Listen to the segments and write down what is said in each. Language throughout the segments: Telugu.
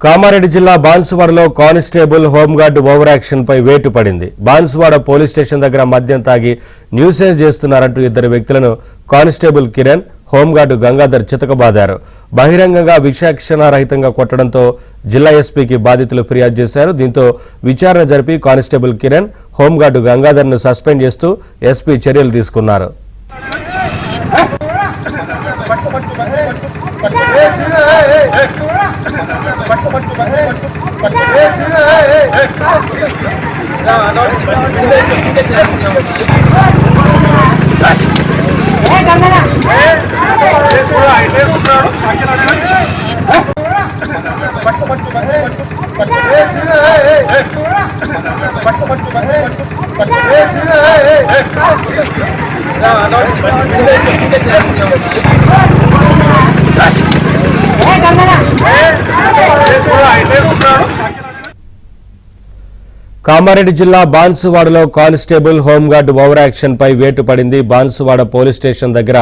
కామారెడ్డి జిల్లా బాన్సువాడలో కానిస్టేబుల్ హోంగార్డు ఓవర్ యాక్షన్ పై వేటు పడింది. బాన్సువాడ పోలీస్ స్టేషన్ దగ్గర మద్యం తాగి న్యూసెన్స్ చేస్తున్నారంటూ ఇద్దరు వ్యక్తులను కానిస్టేబుల్ కిరణ్, హోంగార్డు గంగాధర్ చితకబాదారు. బహిరంగంగా విచక్షణారహితంగా కొట్టడంతో జిల్లా ఎస్పీకి బాధితులు ఫిర్యాదు చేశారు. దీంతో విచారణ జరిపి కానిస్టేబుల్ కిరణ్, హోంగార్డు గంగాధర్ను సస్పెండ్ చేస్తూ ఎస్పీ చర్యలు తీసుకున్నారు. కామారెడ్డి జిల్లా బాన్సువాడలో కానిస్టేబుల్ హోంగార్డు ఓవర్ యాక్షన్ పై వేటు పడింది. బాన్సువాడ పోలీస్ స్టేషన్ దగ్గర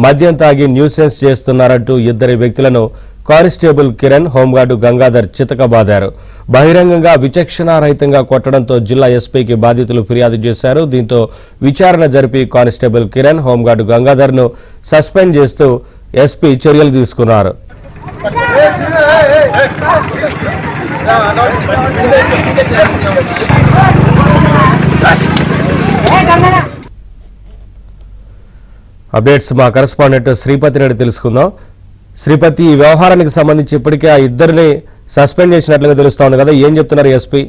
మద్యం తాగి న్యూసెన్స్ చేస్తున్నారంటూ ఇద్దరు వ్యక్తులను కానిస్టేబుల్ కిరణ్, హోంగార్డు గంగాధర్ చితకబాదారు. బహిరంగంగా విచక్షణారహితంగా కొట్టడంతో జిల్లా ఎస్పీకి బాధితులు ఫిర్యాదు చేశారు. దీంతో విచారణ జరిపి కానిస్టేబుల్ కిరణ్, హోంగార్డు గంగాధర్ను సస్పెండ్ చేస్తూ ఎస్పీ చర్యలు తీసుకున్నారు. అప్డేట్స్ మా కరెస్పాండెంట్ శ్రీపతి రెడ్డి తెలుసుకుందాం. శ్రీపతి, ఈ వ్యవహారానికి సంబంధించి ఇప్పటికే ఆ ఇద్దరిని సస్పెండ్ చేసినట్లుగా తెలుస్తోంది కదా, ఏం చెప్తున్నారు ఎస్పీ?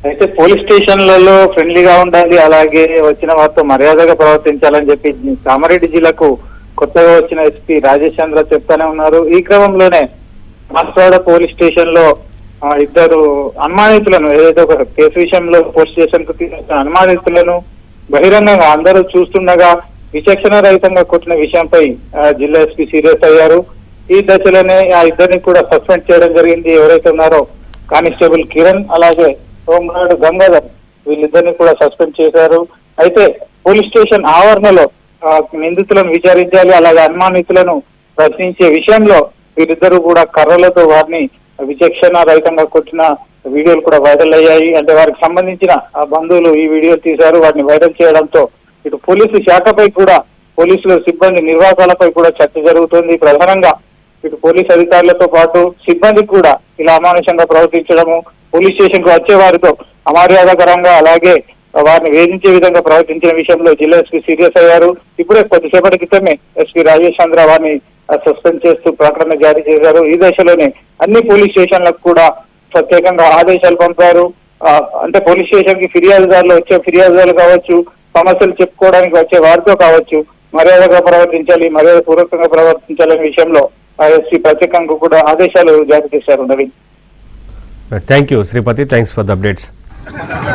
అయితే పోలీస్ స్టేషన్లలో ఫ్రెండ్లీగా ఉండాలి, అలాగే వచ్చిన వారితో మర్యాదగా ప్రవర్తించాలని చెప్పి కామారెడ్డి జిల్లాకు కొత్తగా వచ్చిన ఎస్పీ రాజేష్ చంద్ర చెప్తానే ఉన్నారు. ఈ క్రమంలోనే బాన్సువాడ పోలీస్ స్టేషన్ లో ఇద్దరు అనుమానితులను, ఏదైతే ఒక కేసు విషయంలో పోలీస్ స్టేషన్ కు తీసుకొచ్చిన అనుమానితులను బహిరంగంగా అందరూ చూస్తుండగా విచక్షణ రహితంగా కొట్టిన విషయంపై జిల్లా ఎస్పీ సీరియస్ అయ్యారు. ఈ దశలోనే ఆ ఇద్దరిని కూడా సస్పెండ్ చేయడం జరిగింది. ఎవరైతే ఉన్నారో కానిస్టేబుల్ కిరణ్, అలాగే హోంగార్డు గంగాధర్, వీళ్ళిద్దరిని కూడా సస్పెండ్ చేశారు. అయితే పోలీస్ స్టేషన్ ఆవరణలో నిందితులను విచారించాలి, అలాగే అనుమానితులను ప్రశ్నించే విషయంలో వీరిద్దరూ కూడా కర్రలతో వారిని విచక్షణ రహితంగా కొట్టిన వీడియోలు కూడా వైరల్ అయ్యాయి. అంటే వారికి సంబంధించిన బంధువులు ఈ వీడియోలు తీశారు. వాటిని వైరల్ చేయడంతో ఇటు పోలీసు శాఖపై కూడా, పోలీసుల సిబ్బంది నిర్వాహకాలపై కూడా చర్చ జరుగుతుంది. ప్రధానంగా ఇటు పోలీసు అధికారులతో పాటు సిబ్బంది కూడా ఇలా అమానుషంగా ప్రవర్తించడము, పోలీస్ స్టేషన్ కు వచ్చే వారితో అమర్యాదకరంగా, అలాగే వారిని వేధించే విధంగా ప్రవర్తించిన విషయంలో జిల్లా ఎస్పీ సీరియస్ అయ్యారు. ఇప్పుడే కొద్దిసేపటి క్రితమే ఎస్పీ రాజేష్ చంద్ర వారిని సస్పెండ్ చేస్తూ ప్రకటన జారీ చేశారు. ఈ దశలోనే అన్ని పోలీస్ స్టేషన్లకు కూడా ప్రత్యేకంగా ఆదేశాలు పంపారు. అంటే పోలీస్ స్టేషన్ కి ఫిర్యాదుదారులు కావచ్చు, సమస్యలు చెప్పుకోవడానికి వచ్చే వారితో కావచ్చు, మర్యాదగా ప్రవర్తించాలి, మర్యాద పూర్వకంగా ప్రవర్తించాలనే విషయంలో ఎస్పీ ప్రత్యేకంగా కూడా ఆదేశాలు జారీ చేశారు. Naveen, thank you Sripathi, thanks for the updates.